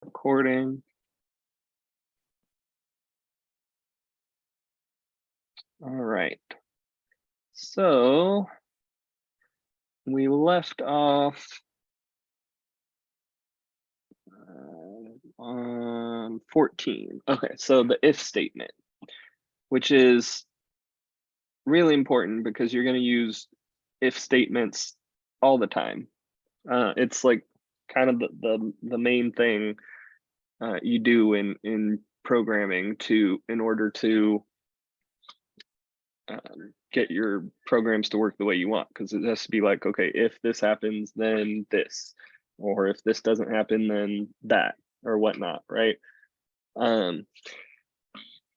Recording. All right. So we left off on 14. Okay, so the if statement, which is really important because you're going to use if statements all the time. It's like kind of the main thing you do in programming in order to get your programs to work the way you want, because it has to be like, okay, if this happens, then this, or if this doesn't happen, then that, or whatnot, right?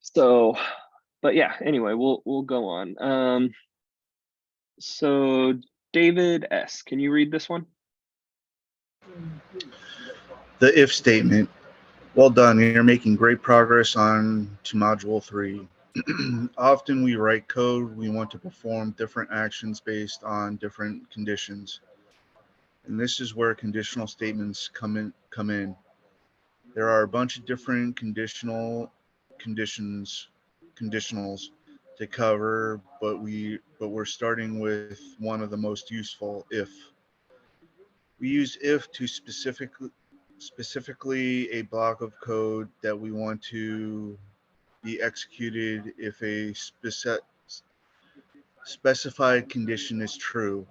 So, but yeah, anyway, we'll go on. So David S., can you read this one? The if statement. Well done, you're making great progress on to module 3. Often we write code, we want to perform different actions based on different conditions. And this is where conditional statements come in. There are a bunch of different conditionals to cover, but we're starting with one of the most useful, if. We use if to specifically a block of code that we want to be executed if a specified condition is true.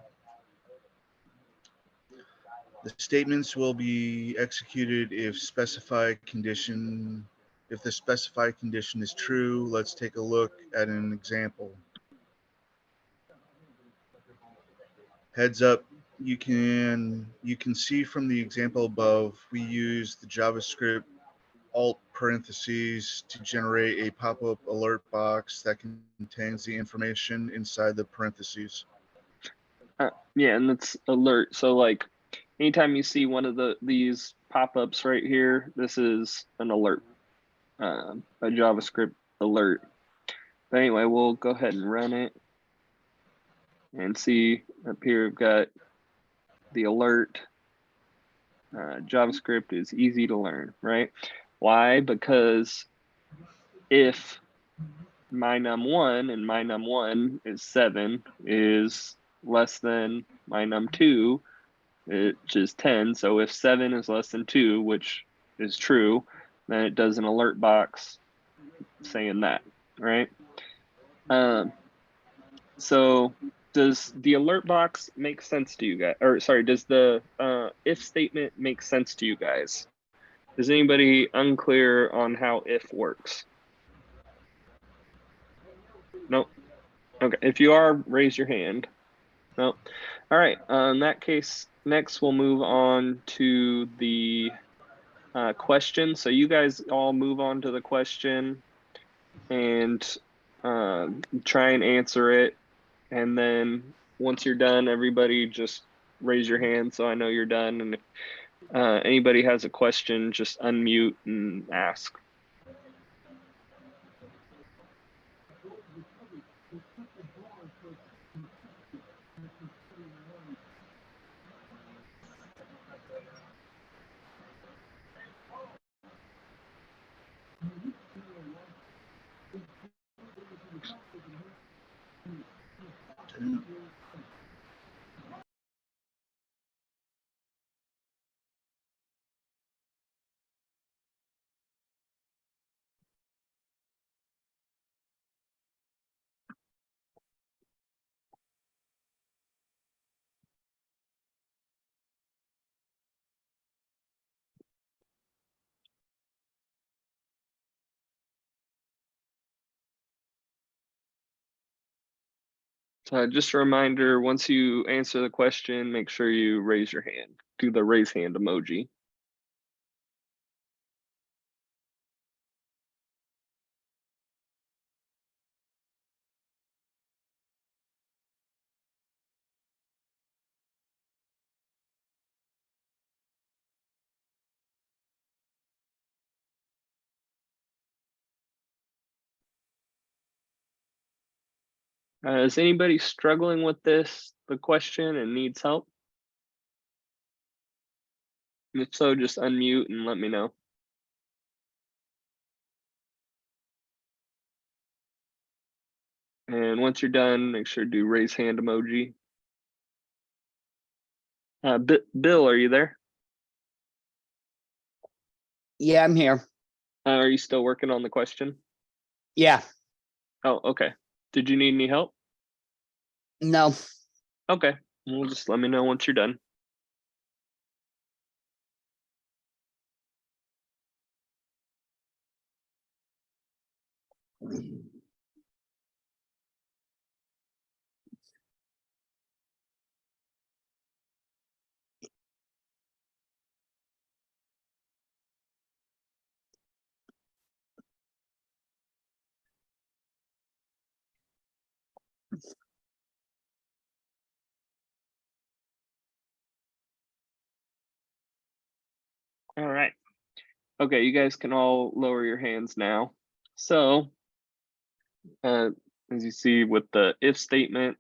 The statements will be executed if the specified condition is true. Let's take a look at an example. Heads up, you can see from the example above, we use the JavaScript alt parentheses to generate a pop-up alert box that contains the information inside the parentheses. Yeah, and it's alert. So like anytime you see one of these pop-ups right here, this is an alert, a JavaScript alert. But anyway, we'll go ahead and run it and see up here. We've got the alert. JavaScript is easy to learn, right? Why? Because if my num1 and my num1 is 7 is less than my num2, which is 10. So if 7 is less than 2, which is true, then it does an alert box saying that, right? So does the alert box make sense to you guys? Or sorry, does the if statement make sense to you guys? Is anybody unclear on how if works? Nope. Okay, if you are, raise your hand. Nope. All right, in that case, next we'll move on to the question. So you guys all move on to the question and try and answer it. And then once you're done, everybody just raise your hand so I know you're done. And if anybody has a question, just unmute and ask. Just a reminder, once you answer the question, make sure you raise your hand. Do the raise hand emoji. Is anybody struggling with the question, and needs help? If so, just unmute and let me know. And once you're done, make sure to do raise hand emoji. Bill, are you there? Yeah, I'm here. Are you still working on the question? Yeah. Oh, okay. Did you need any help? No. Okay. Well, just let me know once you're done. All right. Okay, you guys can all lower your hands now. So, as you see with the if statement,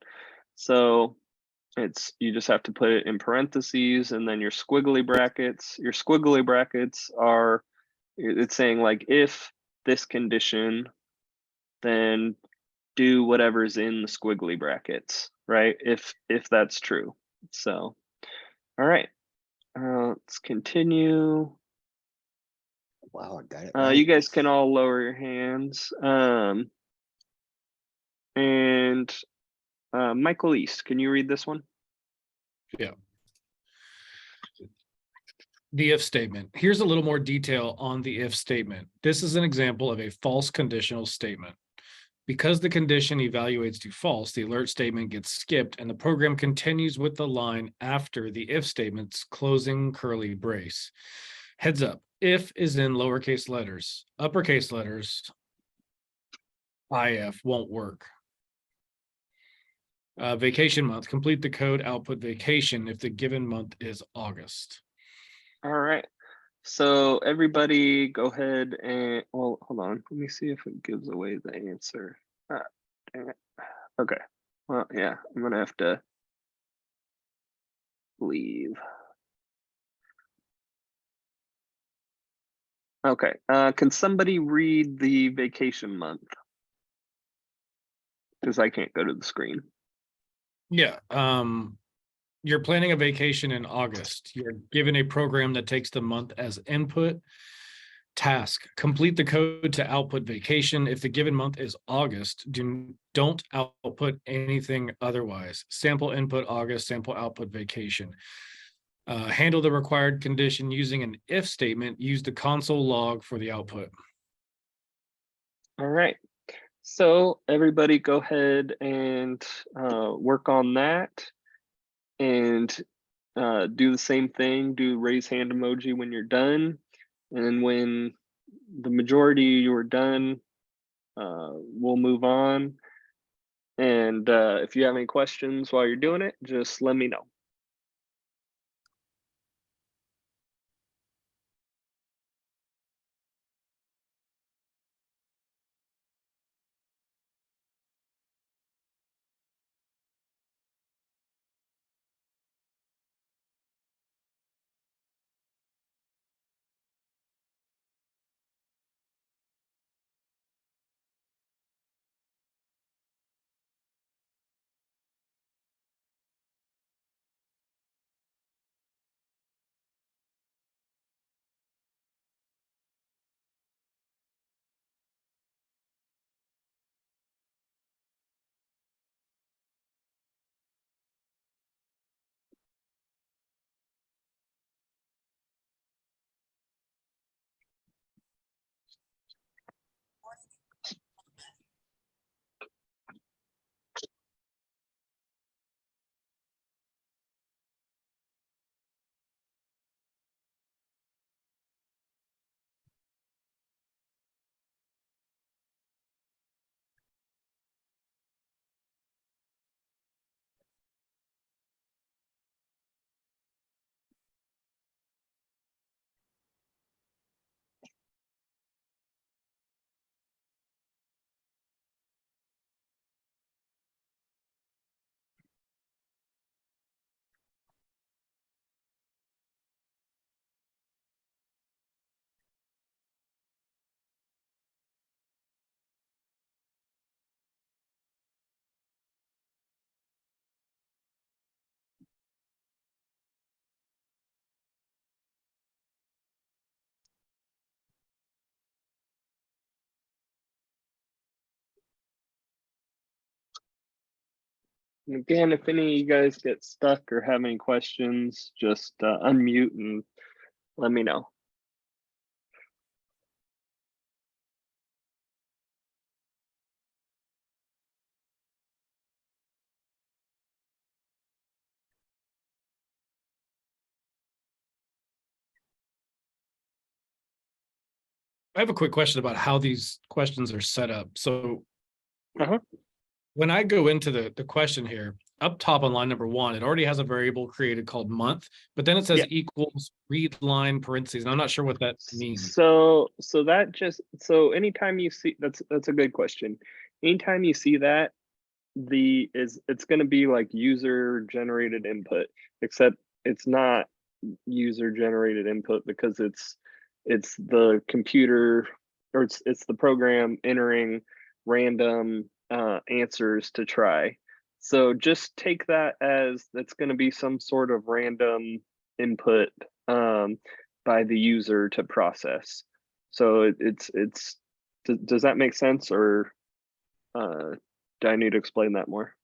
so you just have to put it in parentheses and then your squiggly brackets. Your squiggly brackets are, it's saying like, if this condition, then do whatever's in the squiggly brackets, right? If that's true. So, all right, let's continue. Wow, I got it right. You guys can all lower your hands. And Michael East, can you read this one? Yeah. The if statement. Here's a little more detail on the if statement. This is an example of a false conditional statement. Because the condition evaluates to false, the alert statement gets skipped and the program continues with the line after the if statement's closing curly brace. Heads up, if is in lowercase letters. Uppercase letters, if won't work. Vacation month, complete the code, output vacation if the given month is August. All right. So everybody go ahead and, well, hold on. Let me see if it gives away the answer. Dang it. Okay. Well, yeah, I'm gonna have to leave. Okay. Can somebody read the vacation month? Because I can't go to the screen. Yeah. You're planning a vacation in August. You're given a program that takes the month as input. Task, complete the code to output vacation. If the given month is August, don't output anything otherwise. Sample input August, sample output vacation. Handle the required condition using an if statement. Use the console log for the output. All right. So everybody go ahead and work on that and do the same thing. Do raise hand emoji when you're done. And when the majority you are done, we'll move on. And if you have any questions while you're doing it, just let me know. And again, if any of you guys get stuck or have any questions, just unmute and let me know. I have a quick question about how these questions are set up. So Uh-huh. when I go into the question here, up top on line number 1, it already has a variable created called month, but then it says Yeah. equals read line parentheses. And I'm not sure what that means. So that just, so anytime you see, that's a good question. Anytime you see that, it's going to be like user generated input, except it's not user generated input because it's the computer, or it's the program entering random answers to try. So just take that as that's going to be some sort of random input by the user to process. So does that make sense, or do I need to explain that more?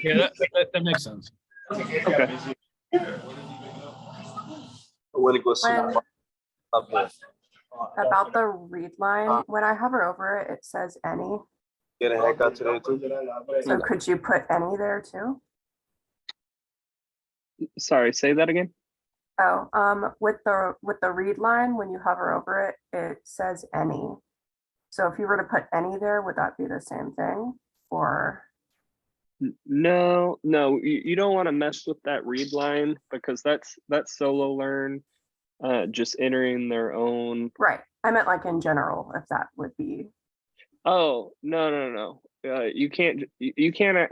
Yeah, that makes sense. Okay. When it goes About the read line, when I hover over it, it says any. get a haircut today too. So could you put any there too? Sorry, say that again. Oh, with the read line, when you hover over it, it says any. So if you were to put any there, would that be the same thing? Or No, you don't want to mess with that read line, because that's Sololearn just entering their own. right? I meant like in general, if that would be. Oh, no. You can't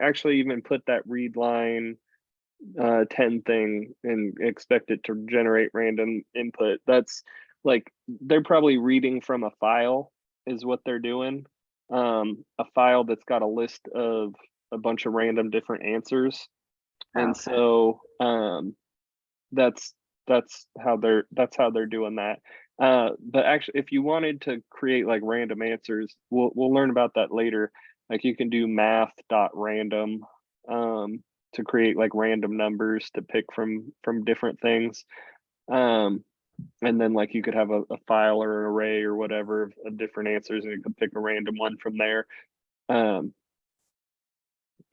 actually even put that read line 10 thing and expect it to generate random input. That's like, they're probably reading from a file is what they're doing. A file that's got a list of a bunch of random different answers. And Okay. so that's how they're doing that. But actually, if you wanted to create like random answers, we'll learn about that later. Like you can do math.random to create like random numbers to pick from different things. And then like you could have a file or an array or whatever of different answers, and you could pick a random one from there.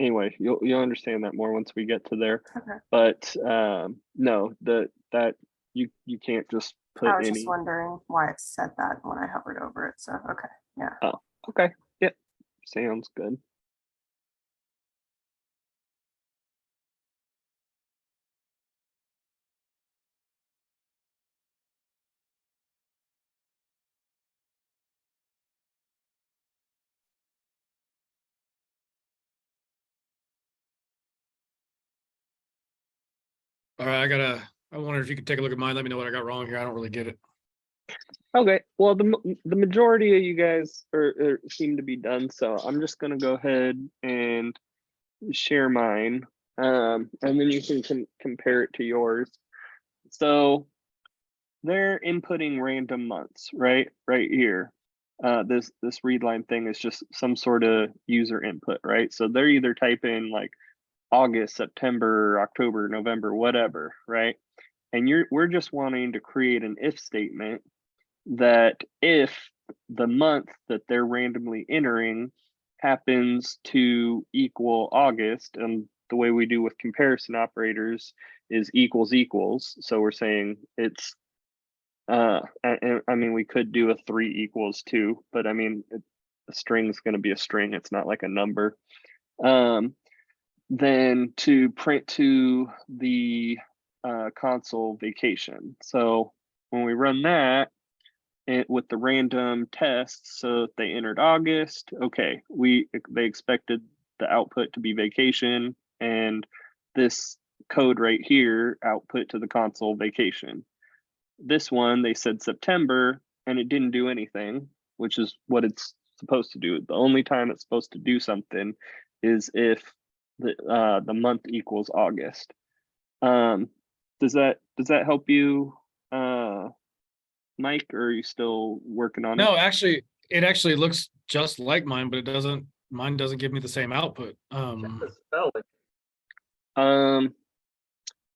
Anyway, you'll understand that more once we get to there. Okay. But no, that you can't just put I was any. just wondering why it said that when I hovered over it. So okay, yeah. Oh, okay. Yep. Sounds good. All right, I wonder if you could take a look at mine. Let me know what I got wrong here. I don't really get it. Okay. Well, the majority of you guys seem to be done, so I'm just gonna go ahead and share mine, and then you can compare it to yours. So they're inputting random months, right here. This read line thing is just some sort of user input, right? So they're either typing like August, September, October, November, whatever, right? And we're just wanting to create an if statement that if the month that they're randomly entering happens to equal August, and the way we do with comparison operators is equals. So we're saying it's I mean, we could do a 3 equals 2, but I mean, a string is going to be a string. It's not like a number. Then to print to the console vacation. So when we run that with the random tests, so if they entered August, okay, they expected the output to be vacation, and this code right here output to the console vacation. This one, they said September, and it didn't do anything, which is what it's supposed to do. The only time it's supposed to do something is if the month equals August. Does that help you Mike, or are you still working on it? No, actually, it actually looks just like mine, but mine doesn't give me the same output.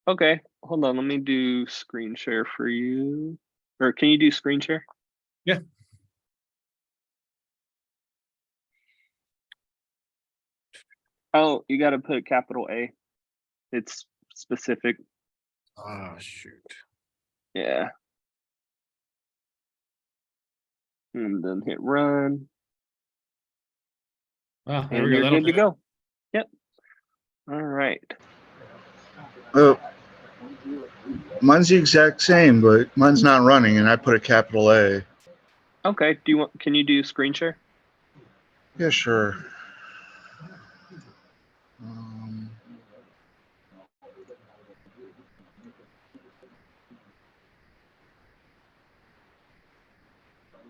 Okay, hold on. Let me do screen share for you. Or can you do screen share? Yeah. Oh, you got to put capital A. It's specific. Oh, shoot. Yeah. And then hit run. Oh, there And we go. you're That'll good to do it. go. Yep. All right. Oh, mine's the exact same, but mine's not running, and I put a capital A. Okay. Can you do screen share? Yeah, sure. Um,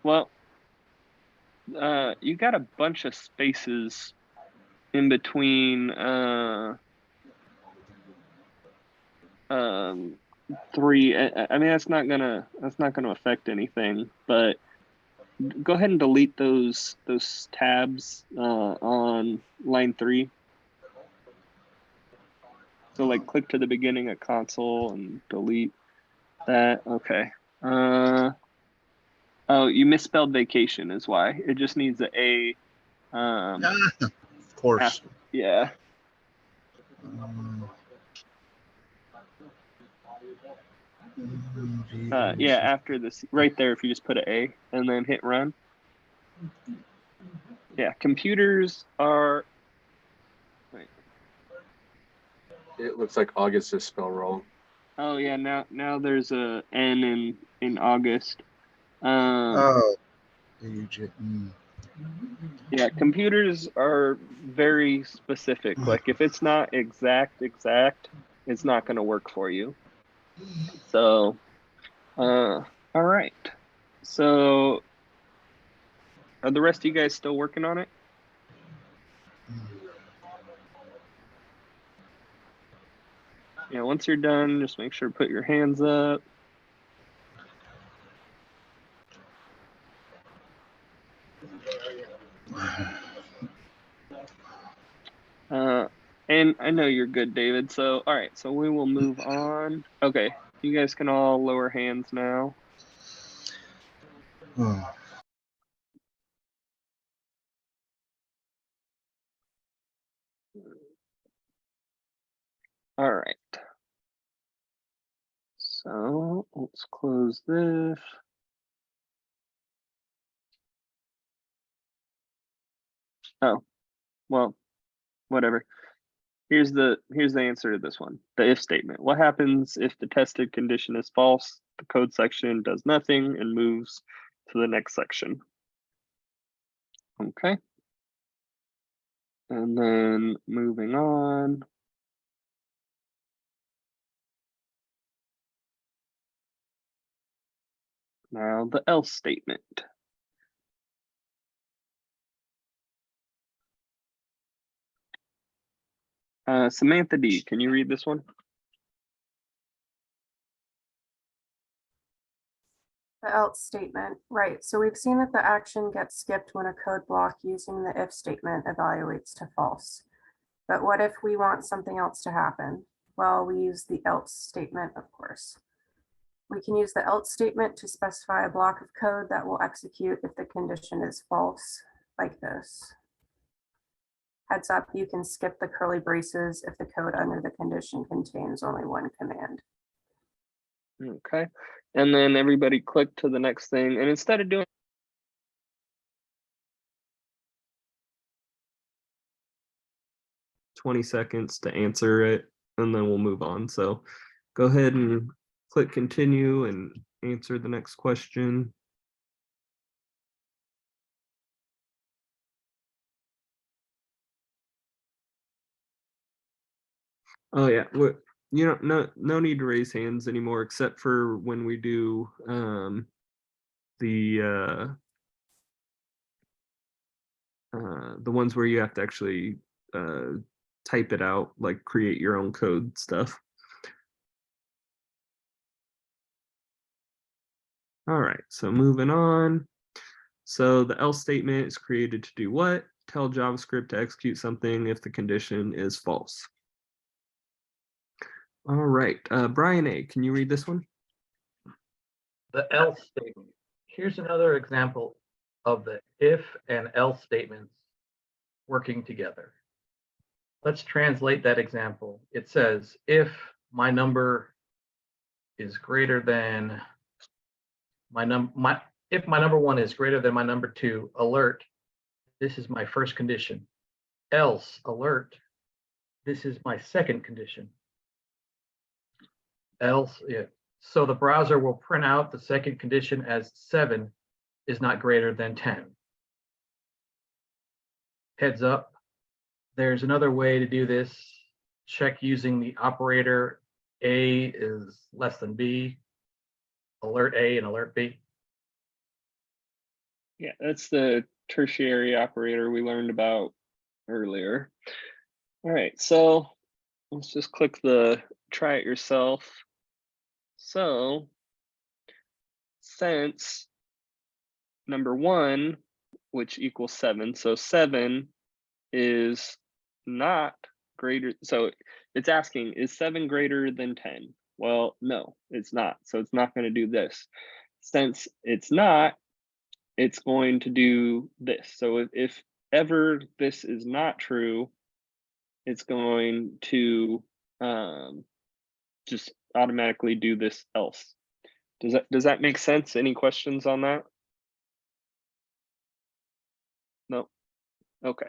Well, you got a bunch of spaces in between three. I mean, that's not gonna affect anything, but go ahead and delete those tabs on line 3. So like click to the beginning of console and delete that. Okay. Oh, you misspelled vacation is why. It just needs an A. of course. Yeah. Yeah, after this, right there, if you just put an A and then hit run. Yeah, computers are. Wait. It looks like August is spelled wrong. Oh yeah, now there's a N in August. Oh, Yeah, computers are very specific. Like if it's not exact, it's not going to work for you. So, all right. So, are the rest of you guys still working on it? Yeah, once you're done, just make sure to put your hands up. And I know you're good, David. So, all right. So we will move on. Okay. You guys can all lower hands now. Oh. All right. So let's close this. Oh, well, whatever. Here's the answer to this one. The if statement. What happens if the tested condition is false? The code section does nothing and moves to the next section. Okay. And then moving on. Now the else statement. Samantha D, can you read this one? The else statement, right. So we've seen that the action gets skipped when a code block using the if statement evaluates to false. But what if we want something else to happen? Well, we use the else statement, of course. We can use the else statement to specify a block of code that will execute if the condition is false, like this. Heads up, you can skip the curly braces if the code under the condition contains only one command. Okay. And then everybody click to the next thing. And instead of doing 20 seconds to answer it, and then we'll move on. So go ahead and click continue and answer the next question. Oh yeah, you know, no need to raise hands anymore, except for when we do the ones where you have to actually type it out, like create your own code stuff. All right, so moving on. So the else statement is created to do what? Tell JavaScript to execute something if the condition is false. All right, Brian A., can you read this one? The else statement. Here's another example of the if and else statements working together. Let's translate that example. It says, if my number is greater than if my number 1 is greater than my number 2, alert, this is my first condition. Else, alert, this is my second condition. Else, yeah. So the browser will print out the second condition as 7 is not greater than 10. Heads up, there's another way to do this. Check using the operator A is less than B, alert A and alert B. Yeah, that's the tertiary operator we learned about earlier. All right, so let's just click the try it yourself. So since number 1, which equals 7, so 7 is not greater, so it's asking, is 7 greater than 10? Well, no, it's not, so it's not going to do this. Since it's not, it's going to do this. So if ever this is not true, it's going to just automatically do this else. Does that make sense? Any questions on that? No. Okay.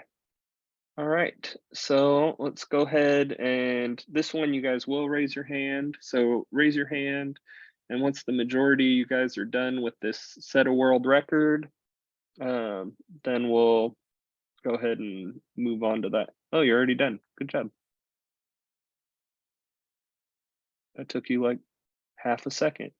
All right. So let's go ahead, and this one you guys will raise your hand. So raise your hand, and once the majority you guys are done with this set a world record, then we'll go ahead and move on to that. Oh, you're already done. Good job. That took you like half a second.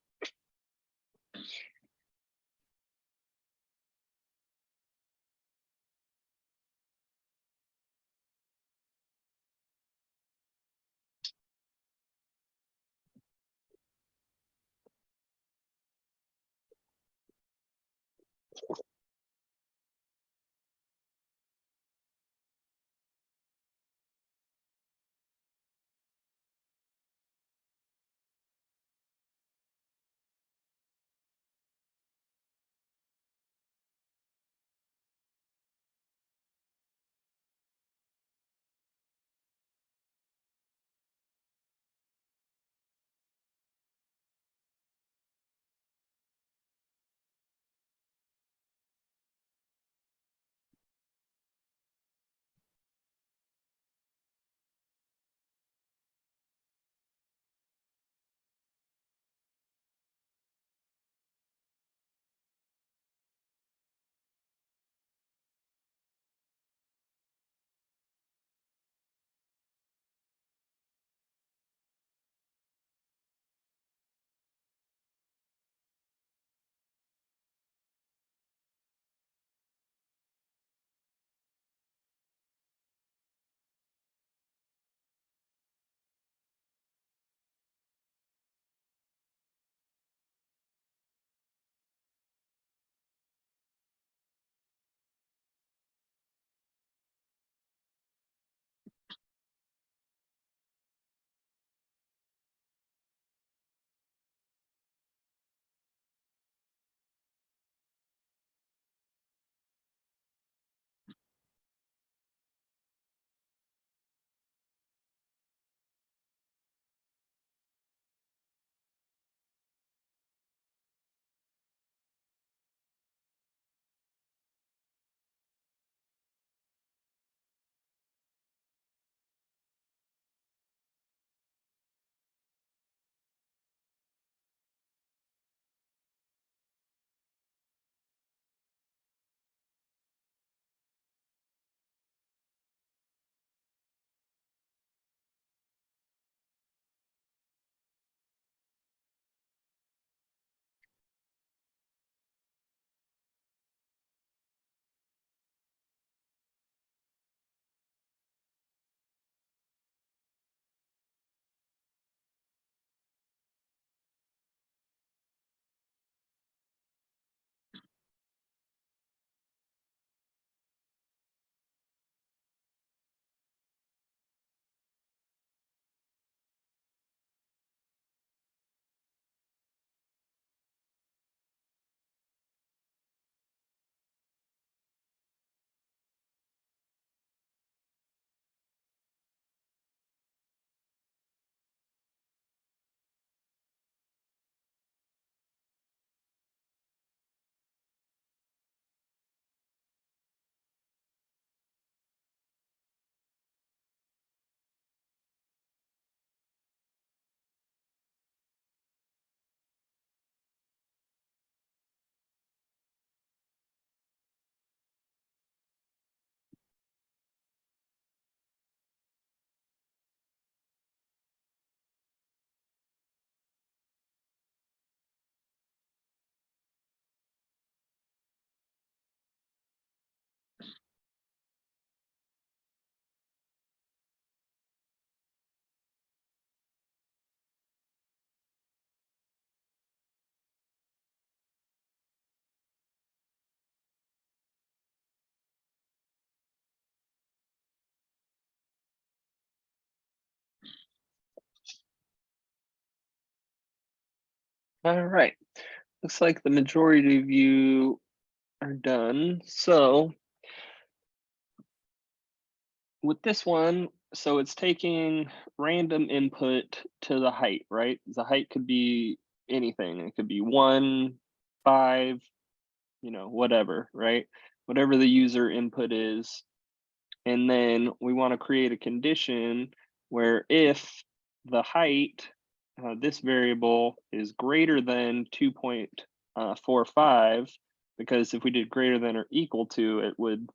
All right. Looks like the majority of you are done. So with this one, so it's taking random input to the height, right? The height could be anything. It could be 1, 5, whatever, right? Whatever the user input is. And then we want to create a condition where if the height, this variable is greater than 2.45, because if we did greater than or equal to, it would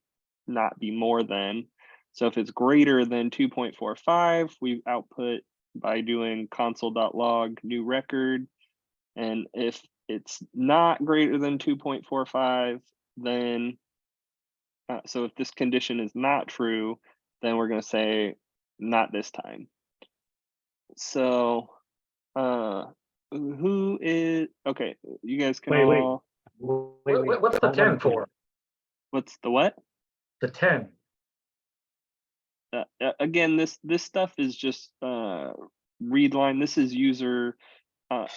not be more than. So if it's greater than 2.45, we output by doing console.log new record. And if it's not greater than 2.45, then so if this condition is not true, then we're going to say not this time. So who is okay? You guys can Wait. all. What's the 10 for? What's the what? The 10. Again, this stuff is just read line. This is user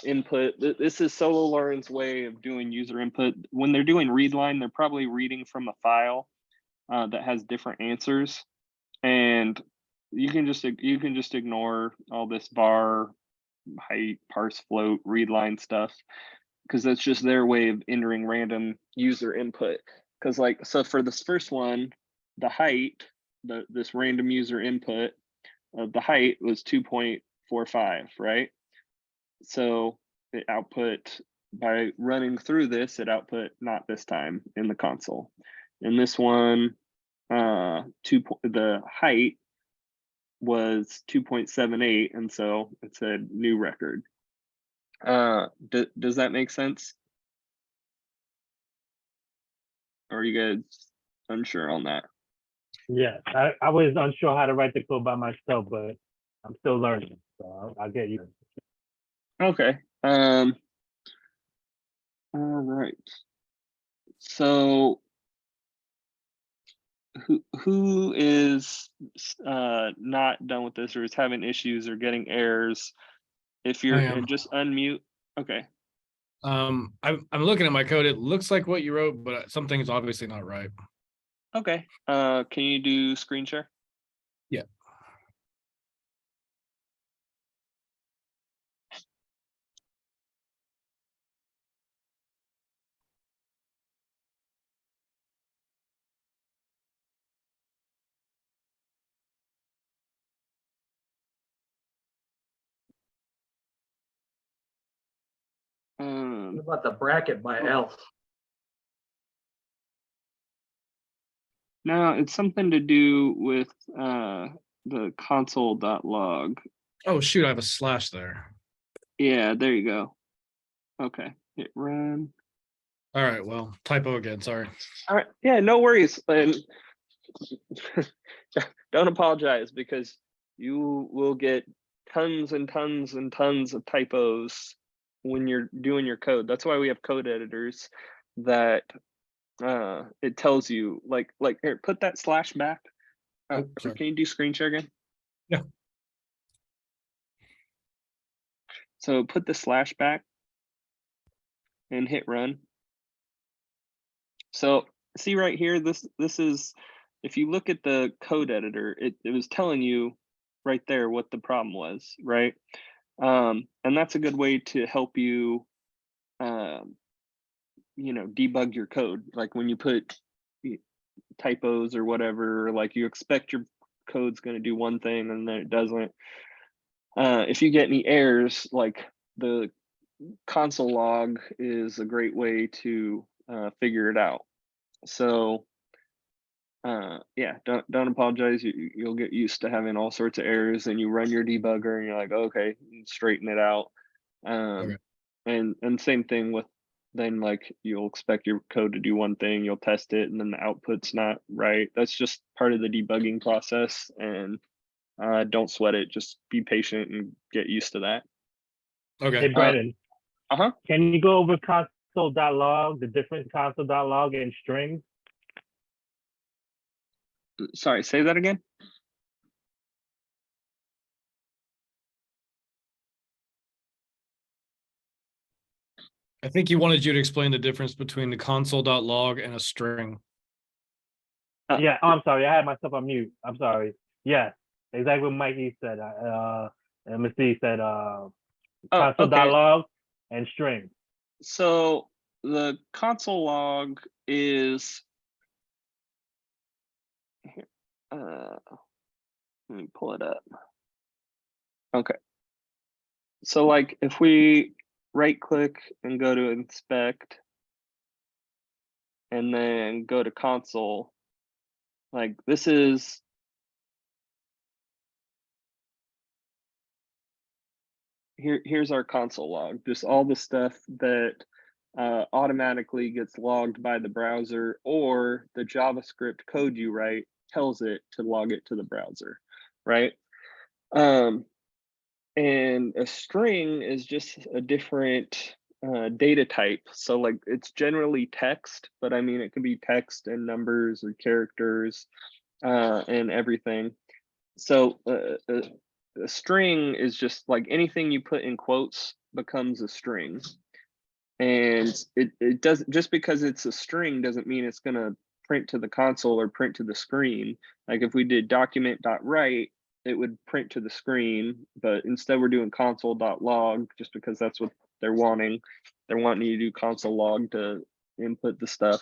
input. This is Sololearn's way of doing user input. When they're doing read line, they're probably reading from a file that has different answers, and you can just ignore all this var, height, parse float, read line stuff, because that's just their way of entering random user input. Because so for this first one, the height, this random user input of the height was 2.45, right? So it output, by running through this, it output not this time in the console. In this one, the height was 2.78, and so it said new record. Does that make sense? Or are you guys unsure on that? Yeah, I was unsure how to write the code by myself, but I'm still learning, so I'll get you. Okay. All right. So who is not done with this, or is having issues or getting errors? If I you're am. just unmute. Okay. I'm looking at my code. It looks like what you wrote, but something's obviously not right. Okay. Can you do screen share? Yeah. What about the bracket by else? No, it's something to do with the console.log. Oh shoot, I have a slash there. Yeah, there you go. Okay, hit run. All right, well, typo again, sorry. All right, yeah, no worries. And don't apologize, because you will get tons and tons and tons of typos when you're doing your code. That's why we have code editors that it tells you, like here, put that slash back. Oh, Or sorry. can you do screen share again? Yeah. So put the slash back and hit run. So see right here, this is, if you look at the code editor, it was telling you right there what the problem was, right? And that's a good way to help you, debug your code. Like when you put typos or whatever, like you expect your code's going to do one thing and then it doesn't. If you get any errors, like the console log is a great way to figure it out. So yeah, don't apologize. You'll get used to having all sorts of errors, and you run your debugger and you're like, okay, straighten it out. Okay. And same thing with, then like you'll expect your code to do one thing, you'll test it, and then the output's not right. That's just part of the debugging process, and don't sweat it. Just be patient and get used to that. Okay. Hey, Brandon. Uh-huh. Can you go over console.log, the different console.log and strings? Sorry, say that again. I think he wanted you to explain the difference between the console.log and a string. Yeah, oh, I'm sorry. I had myself on mute. I'm sorry. Yes, exactly what Mikey said. MSC said Oh, console.log and string. So the console log is here. Let me pull it up. Okay. So like if we right click and go to inspect and then go to console, like this is here's our console log. Just all the stuff that automatically gets logged by the browser, or the JavaScript code you write tells it to log it to the browser, right? And a string is just a different data type. So like it's generally text, but I mean, it can be text and numbers or characters and everything. So a string is just like anything you put in quotes becomes a string. And it doesn't, just because it's a string doesn't mean it's going to print to the console or print to the screen. Like if we did document.write, it would print to the screen, but instead we're doing console.log just because that's what they're wanting. They're wanting you to do console log to input the stuff.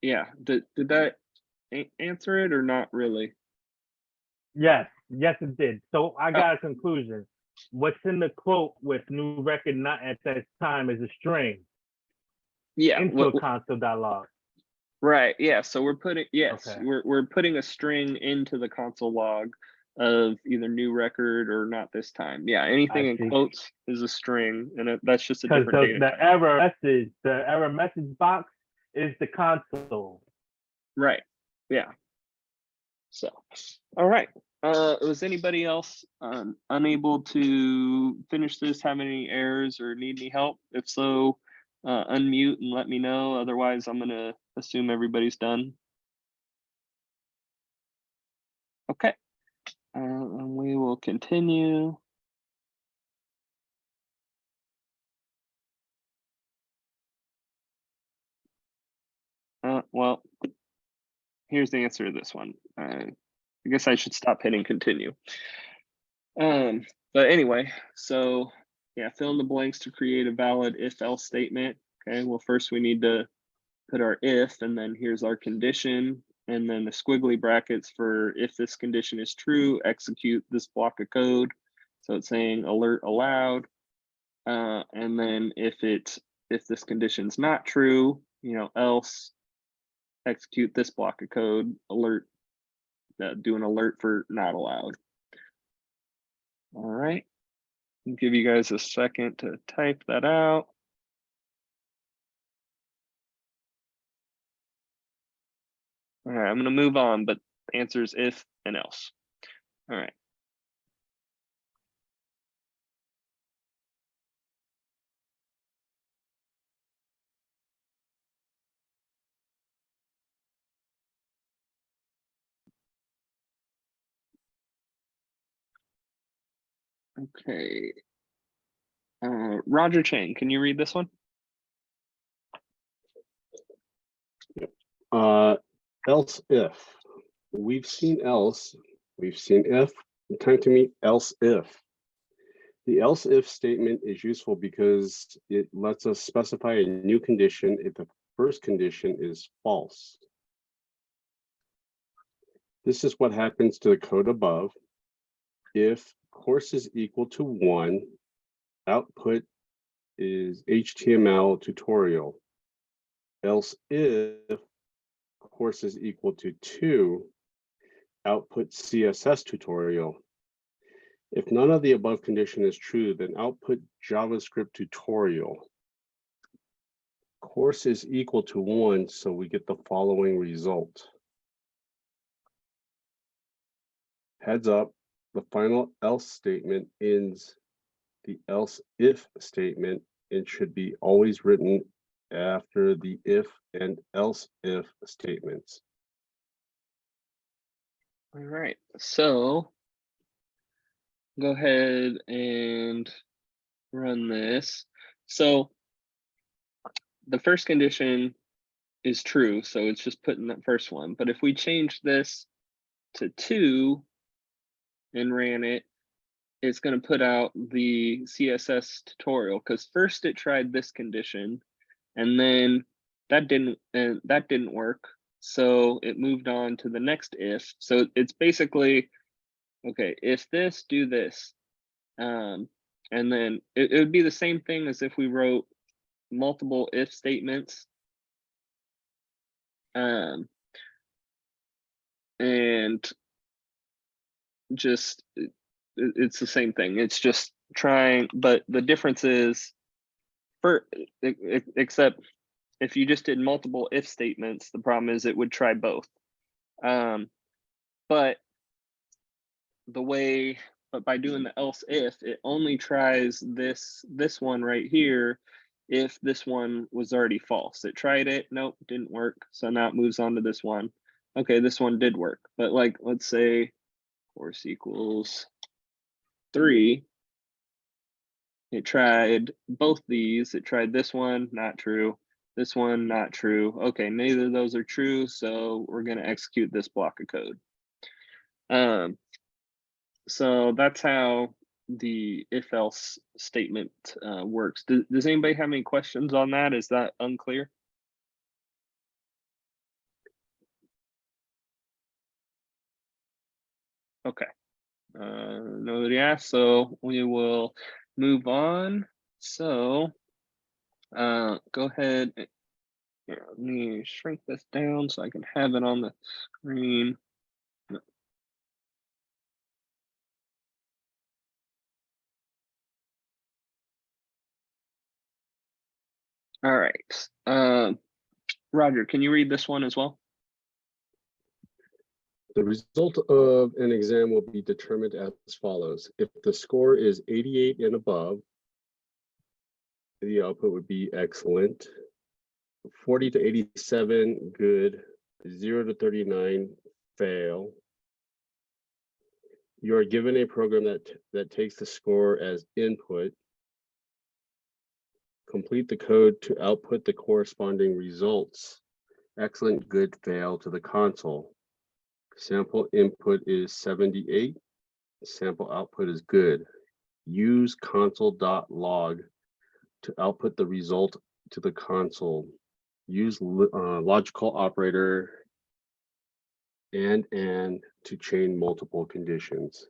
Yeah, did that answer it or not really? Yes, it did. So I got a conclusion. What's in the quote with new record not at that time is a string. Yeah. Into a console.log. Right. Yeah. So we're putting, yes, Okay. we're putting a string into the console log of either new record or not this time. Yeah. Anything in quotes is a string, and that's just a different data type. The error message box is the console. Right. Yeah. So, all right. Was anybody else unable to finish this, have any errors or need any help? If so, unmute and let me know. Otherwise, I'm going to assume everybody's done. Okay. And we will continue. Well, here's the answer to this one. I guess I should stop hitting continue. But anyway, so yeah, fill in the blanks to create a valid if-else statement. Okay, well, first we need to put our if, and then here's our condition, and then the squiggly brackets for if this condition is true, execute this block of code. So it's saying alert allowed. And then if this condition's not true, else execute this block of code, alert, do an alert for not allowed. All right, I'll give you guys a second to type that out. All right, I'm going to move on, but answers if and else. All right. Okay. Roger Chang, can you read this one? Else if. We've seen else, we've seen if, time to meet else if. The else if statement is useful because it lets us specify a new condition if the first condition is false. This is what happens to the code above. If course is equal to 1, output is HTML tutorial. Else if course is equal to 2, output CSS tutorial. If none of the above condition is true, then output JavaScript tutorial. Course is equal to 1, so we get the following result. Heads up, the final else statement ends the else if statement and should be always written after the if and else if statements. All right, so go ahead and run this. So the first condition is true, so it's just putting that first one. But if we change this to 2 and ran it, it's going to put out the CSS tutorial, because first it tried this condition and then that didn't work. So it moved on to the next if. So it's basically, okay, if this, do this. And then it would be the same thing as if we wrote multiple if statements. And just, it's the same thing. It's just trying, but the difference is, except if you just did multiple if statements, the problem is it would try both. But by doing the else if, it only tries this one right here if this one was already false. It tried it, nope, didn't work. So now it moves on to this one. Okay, this one did work. But like, let's say course equals 3. It tried both these. It tried this one, not true. This one, not true. Okay, neither of those are true, so we're going to execute this block of code. So that's how the if-else statement works. Does anybody have any questions on that? Is that unclear? Okay. Nobody asked, so we will move on. So go ahead. Here, let me shrink this down so I can have it on the screen. All right. Roger, can you read this one as well? The result of an exam will be determined as follows. If the score is 88 and above, the output would be excellent. 40 to 87, good. 0 to 39, fail. You are given a program that takes the score as input. Complete the code to output the corresponding results. Excellent, good, fail to the console. Sample input is 78. Sample output is good. Use console.log to output the result to the console. Use logical operator and to chain multiple conditions.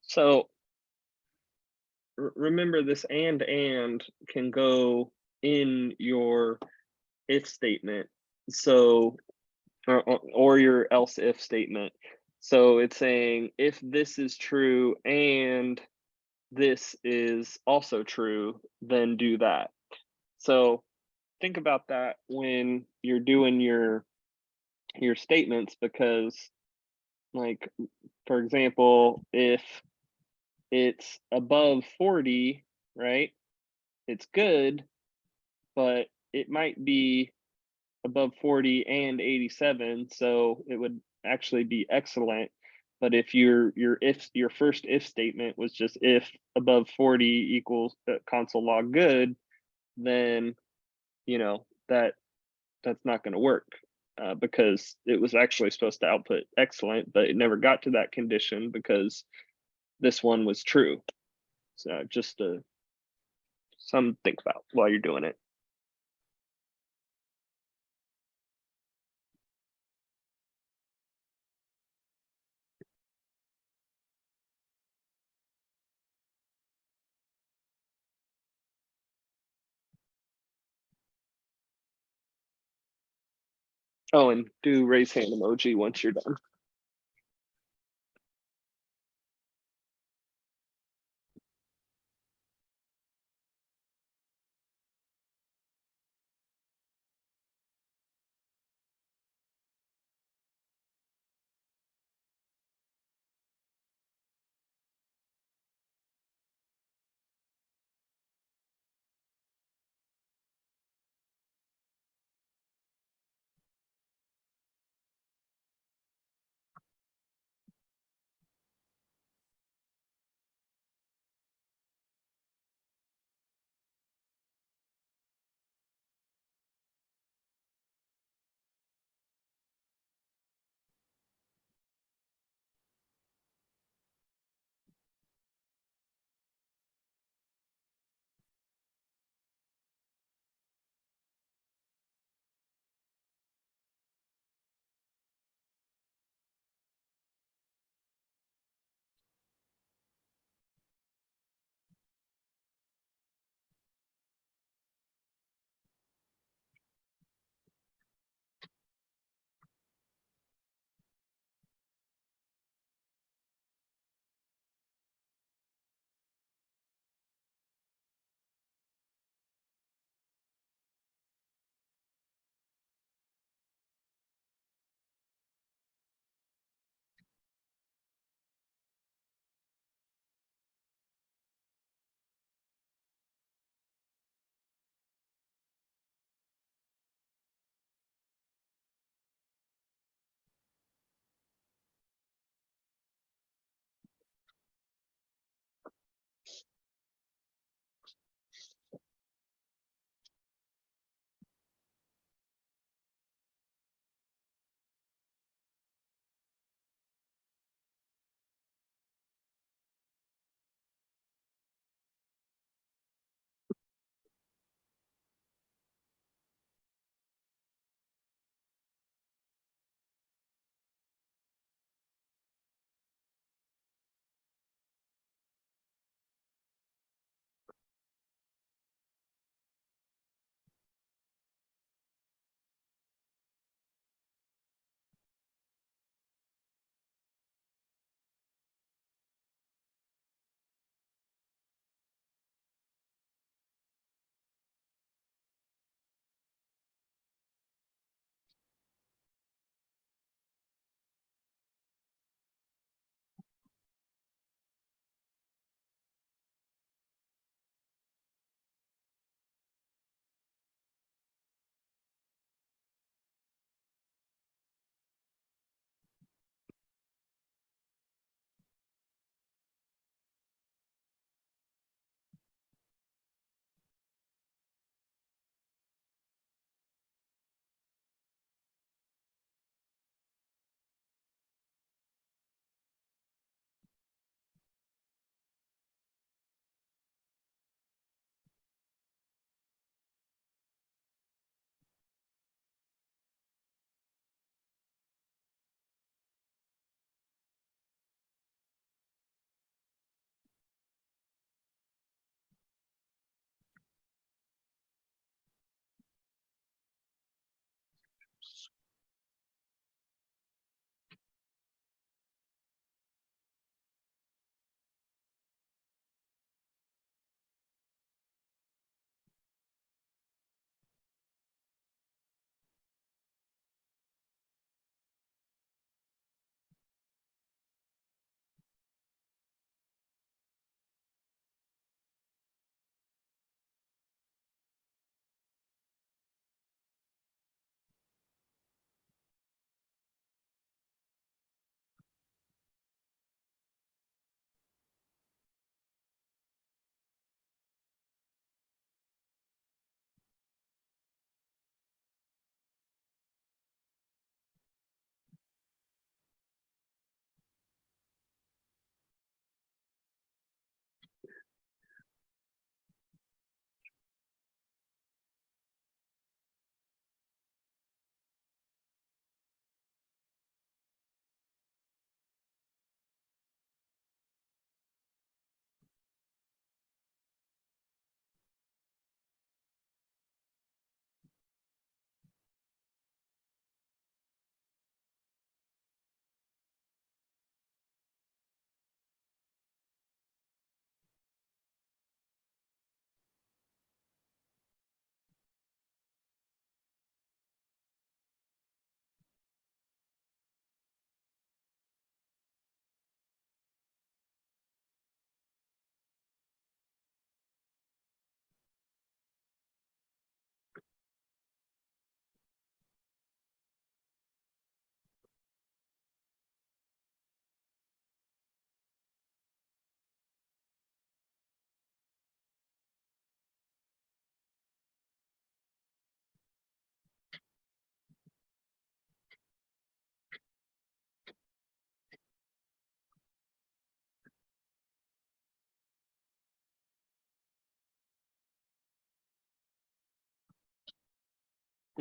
So remember, this and can go in your if statement, so or your else if statement. So it's saying if this is true and this is also true, then do that. So think about that when you're doing your statements, because, like, for example, if it's above 40, right, it's good, but it might be above 40 and 87, so it would actually be excellent. But if your first if statement was just if above 40 equals console log good, then that's not going to work, because it was actually supposed to output excellent, but it never got to that condition because this one was true. So just something to think about while you're doing it. Oh, and do raise hand emoji once you're done.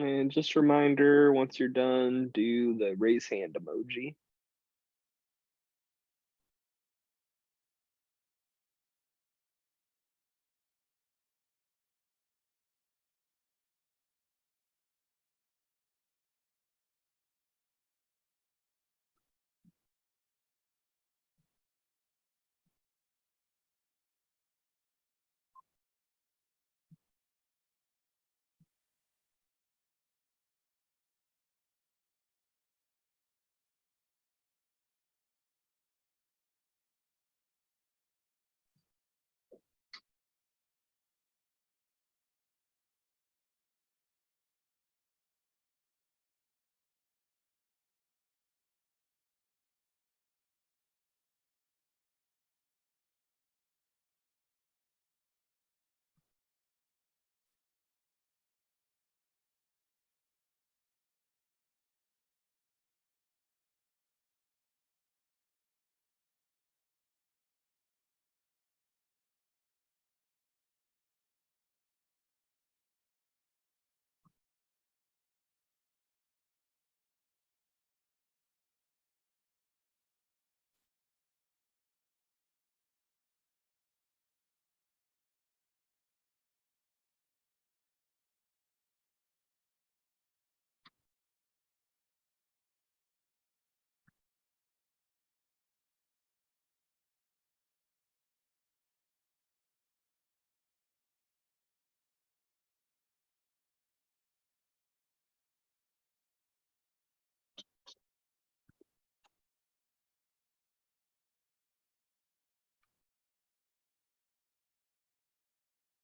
And just a reminder, once you're done, do the raise hand emoji.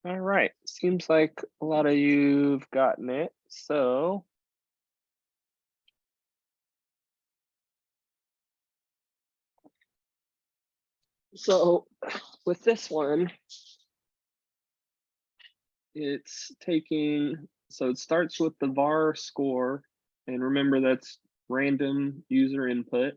All right, seems like a lot of you've gotten it. So with this one, it's taking, so it starts with the var score, and remember that's random user input.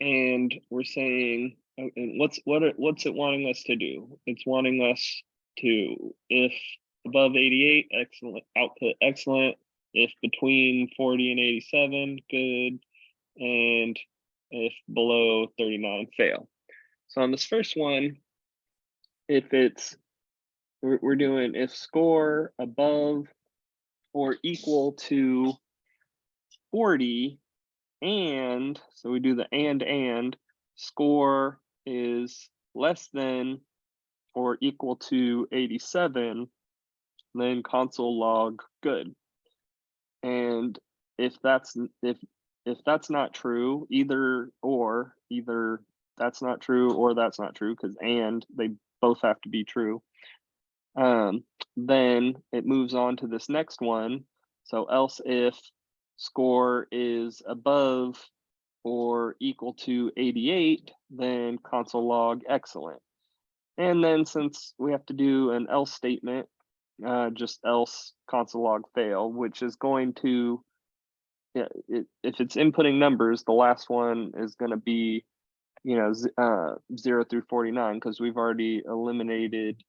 And we're saying, and what's it wanting us to do? It's wanting us to, if above 88, excellent, output excellent. If between 40 and 87, good. And if below 39, fail. So on this first one, if it's, we're doing if score above or equal to 40, and so we do the and score is less than or equal to 87, then console log good. And if that's not true, either that's not true or that's not true, because and they both have to be true. Then it moves on to this next one. So else if score is above or equal to 88, then console log excellent. And then since we have to do an else statement, just else console log fail, which is going to, if it's inputting numbers, the last one is going to be, 0 through 49, because we've already eliminated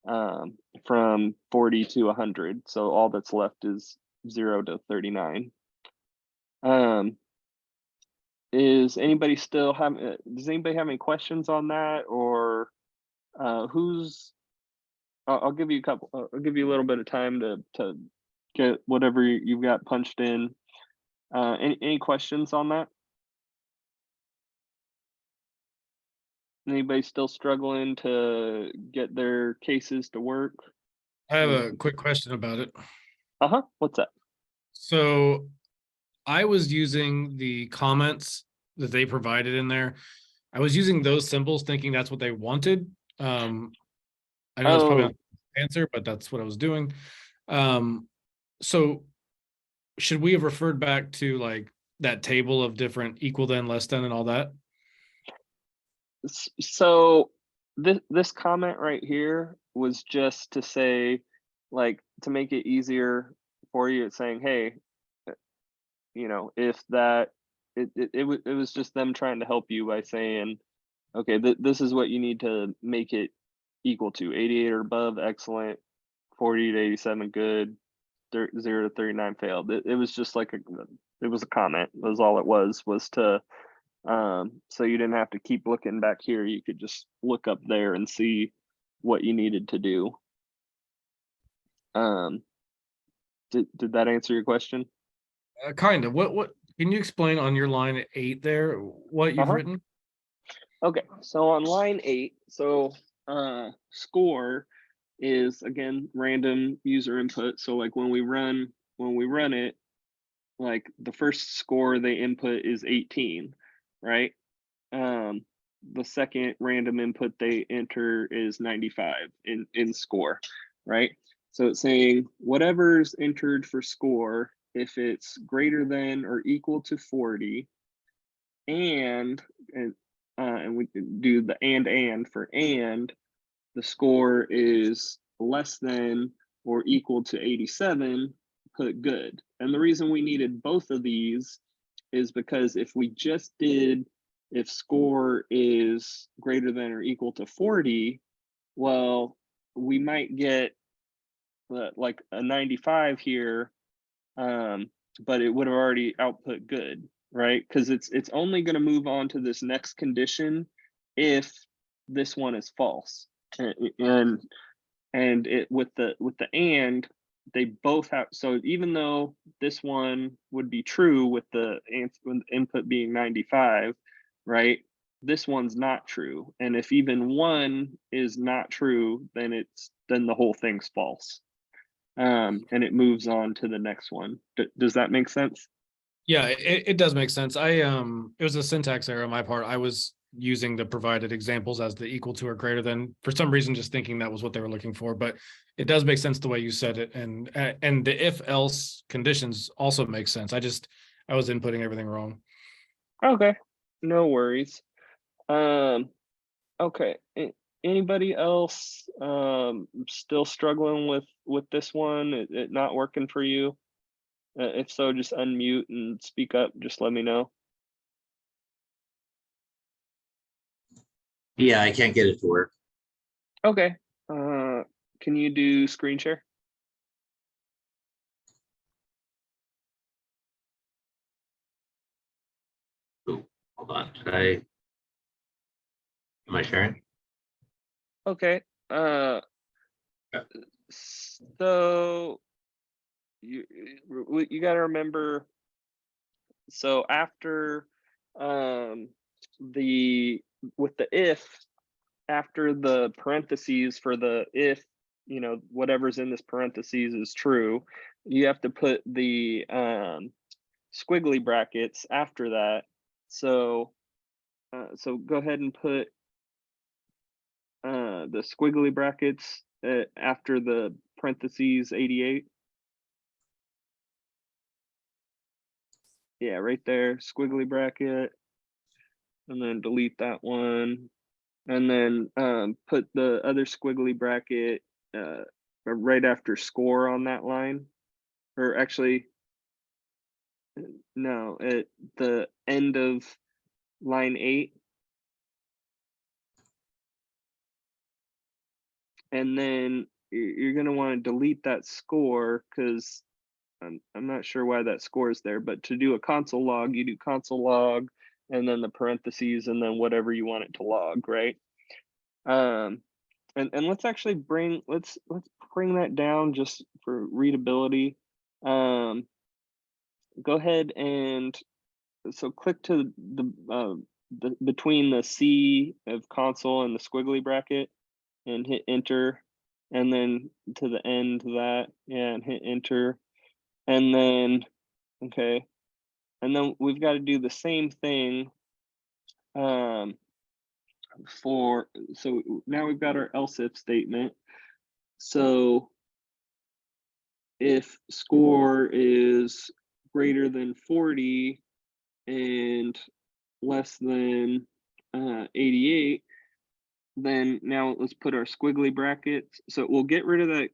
from 40 to 100. So all that's left is 0 to 39. Does anybody have any questions on that, or I'll give you I'll give you a little bit of time to get whatever you've got punched in. Any questions on that? Anybody still struggling to get their cases to work? I have a quick question about it. What's that? So I was using the comments that they provided in there. I was using those symbols thinking that's what they wanted. I know it's probably not the answer, but that's what I was doing. So should we have referred back to like that table of different equal than, less than, and all that? So this comment right here was just to say, like, to make it easier for you. It's saying, hey, if that, it was just them trying to help you by saying, okay, this is what you need to make it equal to: 88 or above, excellent; 40 to 87, good; 0 to 39 failed. It was just like it was a comment. That was all it was to so you didn't have to keep looking back here. You could just look up there and see what you needed to do. Did that answer your question? Kind of. What can you explain on your line 8 there? What you've written? Okay, so on line 8, so score is again random user input. So like when we run it, like the first score they input is 18, right? The second random input they enter is 95 in score, right? So it's saying whatever's entered for score, if it's greater than or equal to 40, and we do the and for and, the score is less than or equal to 87, put good. And the reason we needed both of these is because if we just did if score is greater than or equal to 40, well, we might get like a 95 here, but it would have already output good, right? Because it's only going to move on to this next condition if this one is false. And it with the and, they both have, so even though this one would be true with the input being 95, right, this one's not true. And if even one is not true, then the whole thing's false. And it moves on to the next one. Does that make sense? Yeah, it does make sense. It was a syntax error on my part. I was using the provided examples as the equal to or greater than, for some reason, just thinking that was what they were looking for. But it does make sense the way you said it, and the if else conditions also make sense. I was inputting everything wrong. Okay, no worries. Okay, anybody else still struggling with this one? It not working for you? If so, just unmute and speak up. Just let me know. Yeah, I can't get it to work. Okay. Can you do screen share? Ooh, hold on. Am I sharing? Okay. So you got to remember. So after with the if, after the parentheses for the if, whatever's in this parentheses is true, you have to put the squiggly brackets after that. So go ahead and put the squiggly brackets after the parentheses 88. Yeah, right there, squiggly bracket, and then delete that one, and then put the other squiggly bracket right after score on that line, or actually, no, at the end of line 8. And then you're going to want to delete that score because I'm not sure why that score is there, but to do a console log, you do console log and then the parentheses and then whatever you want it to log, right? And let's actually let's bring that down just for readability. Go ahead and so click to the between the C of console and the squiggly bracket and hit enter, and then to the end of that, yeah, and hit enter, and then okay, and then we've got to do the same thing so now we've got our else if statement. So if score is greater than 40 and less than 88, then now let's put our squiggly brackets. So we'll get rid of that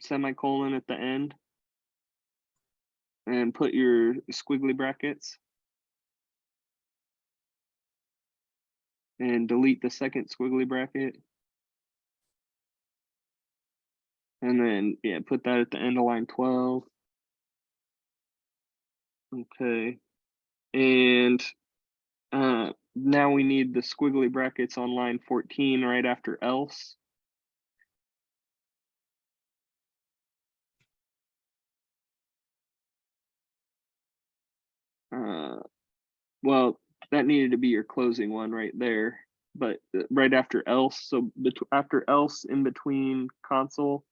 semicolon at the end and put your squiggly brackets and delete the second squiggly bracket. And then, yeah, put that at the end of line 12. Okay. And now we need the squiggly brackets on line 14 right after else. Well, that needed to be your closing one right there, but right after else. So after else, in between console,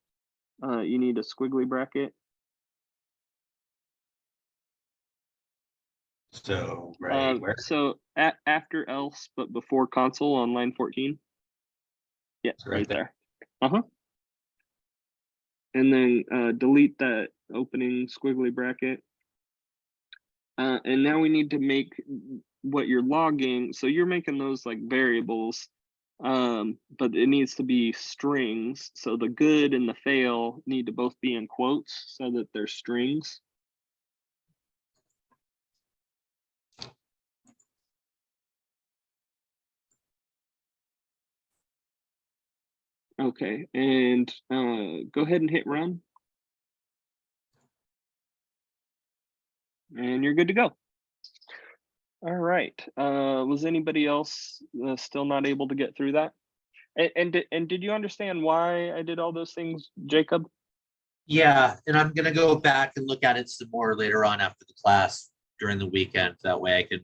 you need a squiggly bracket. So right where? So after else, but before console on line 14. Yeah, So right there. And then delete that opening squiggly bracket. And now we need to make what you're logging. So you're making those like variables, but it needs to be strings. So the good and the fail need to both be in quotes so that they're strings. Okay, and go ahead and hit run. And you're good to go. All right. Was anybody else still not able to get through that? And did you understand why I did all those things, Jacob? Yeah, and I'm gonna go back and look at it some more later on after the class during the weekend. That way I can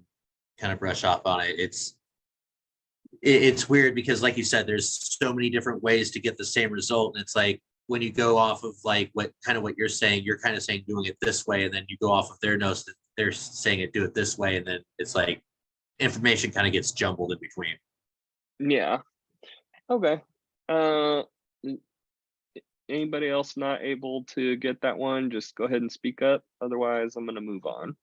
kind of brush up on it. It's weird because, like you said, there's so many different ways to get the same result, and it's like when you go off of like what you're saying, you're kind of saying doing it this way, and then you go off of their notes that they're saying it do it this way, and then it's like information kind of gets jumbled in between. Yeah. Okay. Anybody else not able to get that one, just go ahead and speak up. Otherwise, I'm going to move on.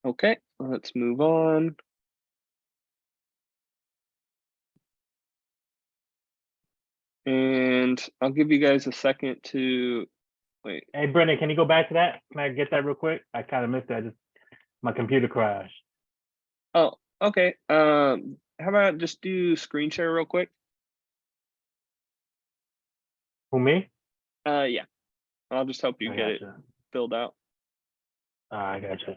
Okay, let's move on. And I'll give you guys a second to wait. Hey, Brendan, can you go back to that? Can I get that real quick? I kind of missed that. Just my computer crashed. Oh, okay. How about just do screen share real quick? Who, me? Yeah. I'll just help you I get it gotcha. filled out. I gotcha.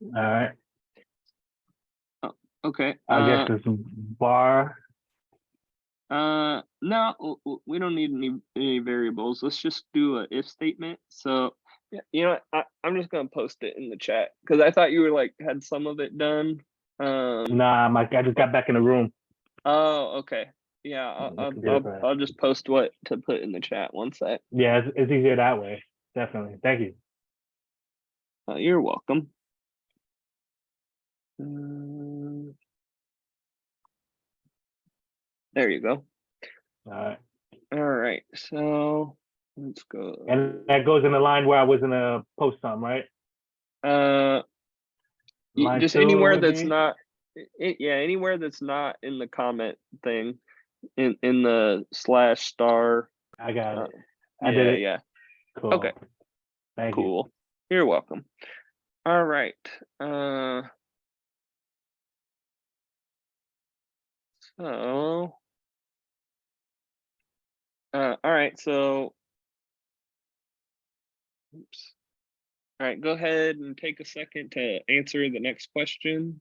All right. Okay. I guess it's bar. No, we don't need any variables. Let's just do a if statement. So, yeah, you know what? I'm just gonna post it in the chat because I thought you were like had some of it done. Nah, I just got back in the room. Oh, okay. Yeah, I'll just post what to put in the chat. One sec. Yeah, it's easier that way. Definitely. Thank you. You're welcome. There you go. All right. All right. So let's go. And that goes in the line where I was gonna post some, right? Just anywhere that's not. Yeah, anywhere that's not in the comment thing, in the /*. I got it. I did it. Yeah. Cool. Okay. Thank Cool. You're welcome. All right. So. All right. So. Oops. All right. Go ahead and take a second to answer the next question.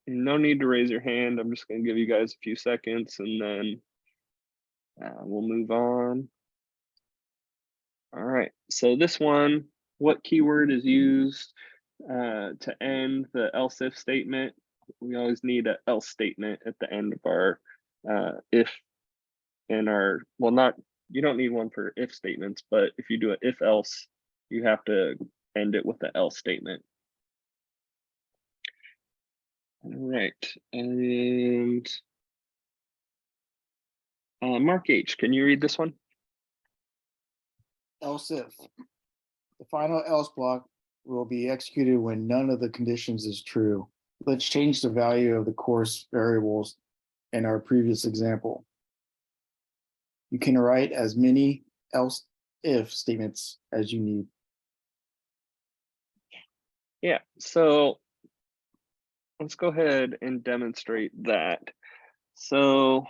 No need to raise your hand. I'm just going to give you guys a few seconds and then we'll move on. All right. So this one, what keyword is used to end the else if statement? We always need an else statement at the end of our if and our, well, not, you don't need one for if statements, but if you do an if else, you have to end it with the else statement. All right. And Mark H, can you read this one? Else if the final else block will be executed when none of the conditions is true. Let's change the value of the course variables in our previous example. You can write as many else if statements as you need. Yeah, so let's go ahead and demonstrate that. So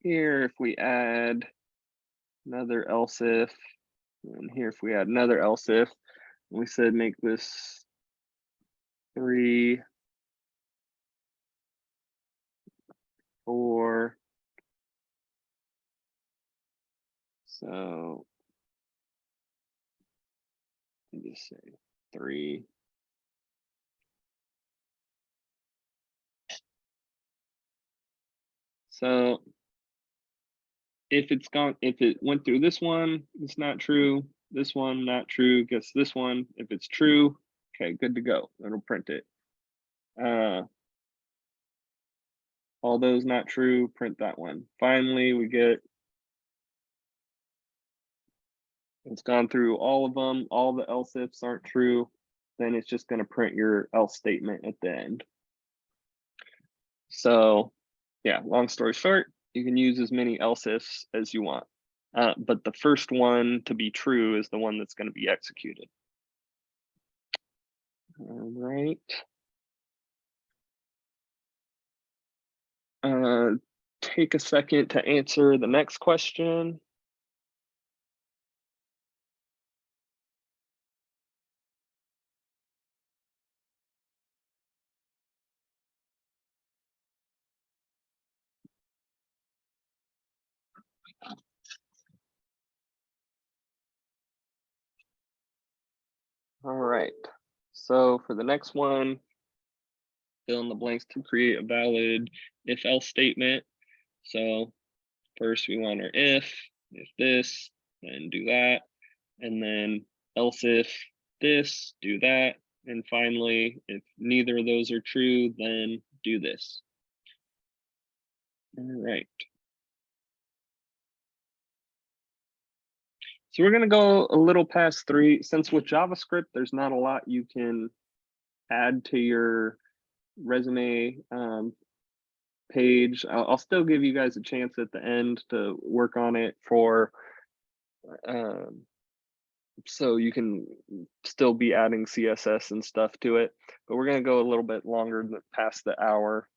here, if we add another else if, and here if we add another else if, we said make this 3, 4. So let me just say 3. So if it went through this one, it's not true. This one, not true. Guess this one. If it's true, okay, good to go. It'll print it. All those not true, print that one. Finally, we get, it's gone through all of them. All the else ifs aren't true. Then it's just going to print your else statement at the end. So yeah, long story short, you can use as many else ifs as you want. But the first one to be true is the one that's going to be executed. All right. Take a second to answer the next question. All right, so for the next one, fill in the blanks to create a valid if-else statement. So first we want our if this, then do that, and then else if this, do that, and finally, if neither of those are true, then do this. All right. So we're gonna go a little past 3, since with JavaScript, there's not a lot you can add to your resume page. I'll still give you guys a chance at the end to work on it for so you can still be adding CSS and stuff to it, but we're going to go a little bit longer past the hour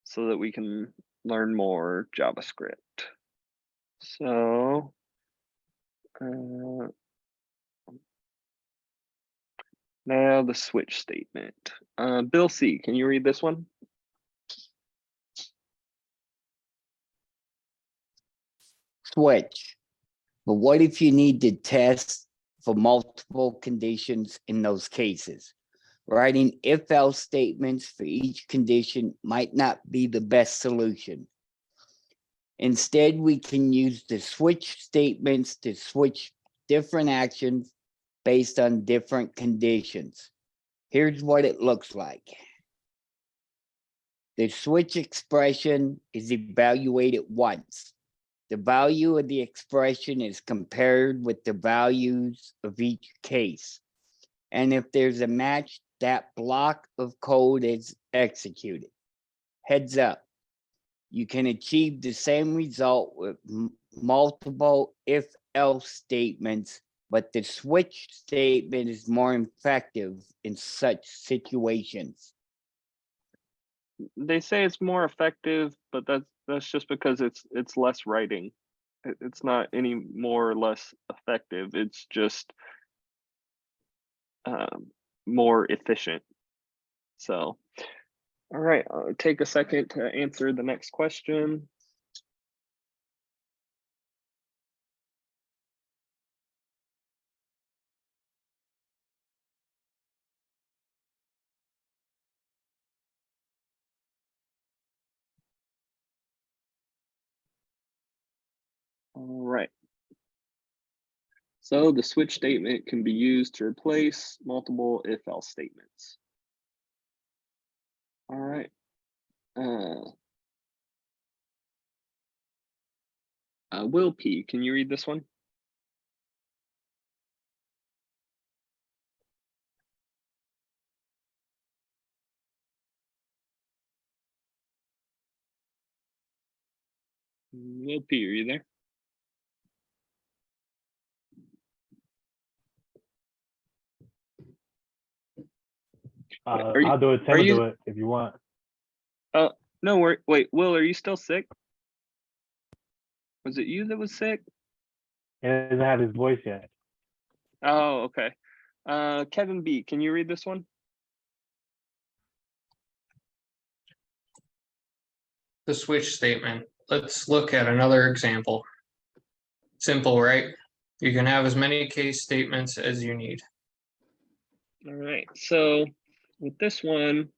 so that we can learn more JavaScript. So now the switch statement. Bill C, can you read this one? Switch. But what if you need to test for multiple conditions in those cases? Writing if-else statements for each condition might not be the best solution. Instead, we can use the switch statements to switch different actions based on different conditions. Here's what it looks like. The switch expression is evaluated once. The value of the expression is compared with the values of each case. And if there's a match, that block of code is executed. Heads up, you can achieve the same result with multiple if-else statements, but the switch statement is more effective in such situations. They say it's more effective, but that's just because it's less writing. It's not any more or less effective. It's just more efficient. So, all right, I'll take a second to answer the next question. All right. So the switch statement can be used to replace multiple if-else statements. All right. Will P, can you read this one? Will P, are you there? I'll do it. Tim will do it if you want. No, wait, Will, are you still sick? Was it you that was sick? He doesn't have his voice yet. Oh, okay. Kevin B, can you read this one? The switch statement. Let's look at another example. Simple, right? You can have as many case statements as you need. All right, so with this one,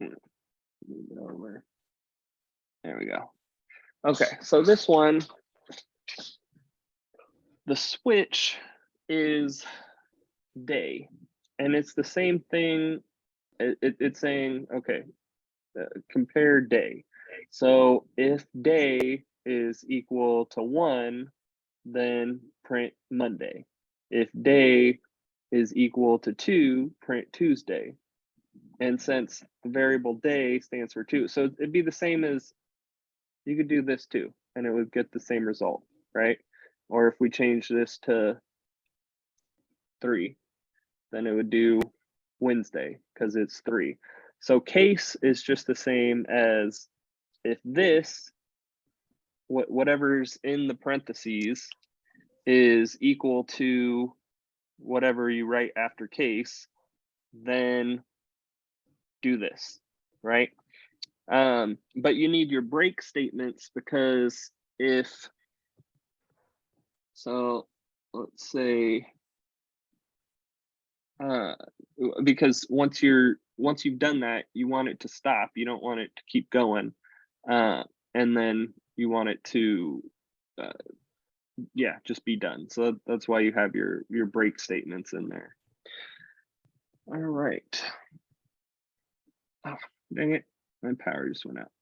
move it over. There we go. Okay, so this one, the switch is day, and it's the same thing. It's saying, okay, compare day. So if day is equal to 1, then print Monday. If day is equal to 2, print Tuesday. And since the variable day stands for 2, so it'd be the same as, you could do this too, and it would get the same result, right? Or if we change this to 3, then it would do Wednesday because it's 3. So case is just the same as if this, whatever's in the parentheses, is equal to whatever you write after case, then do this, right? But you need your break statements because if, so let's say, because once you've done that, you want it to stop. You don't want it to keep going, and then you want it to, yeah, just be done. So that's why you have your break statements in there. All right. Oh, dang it, my power just went out.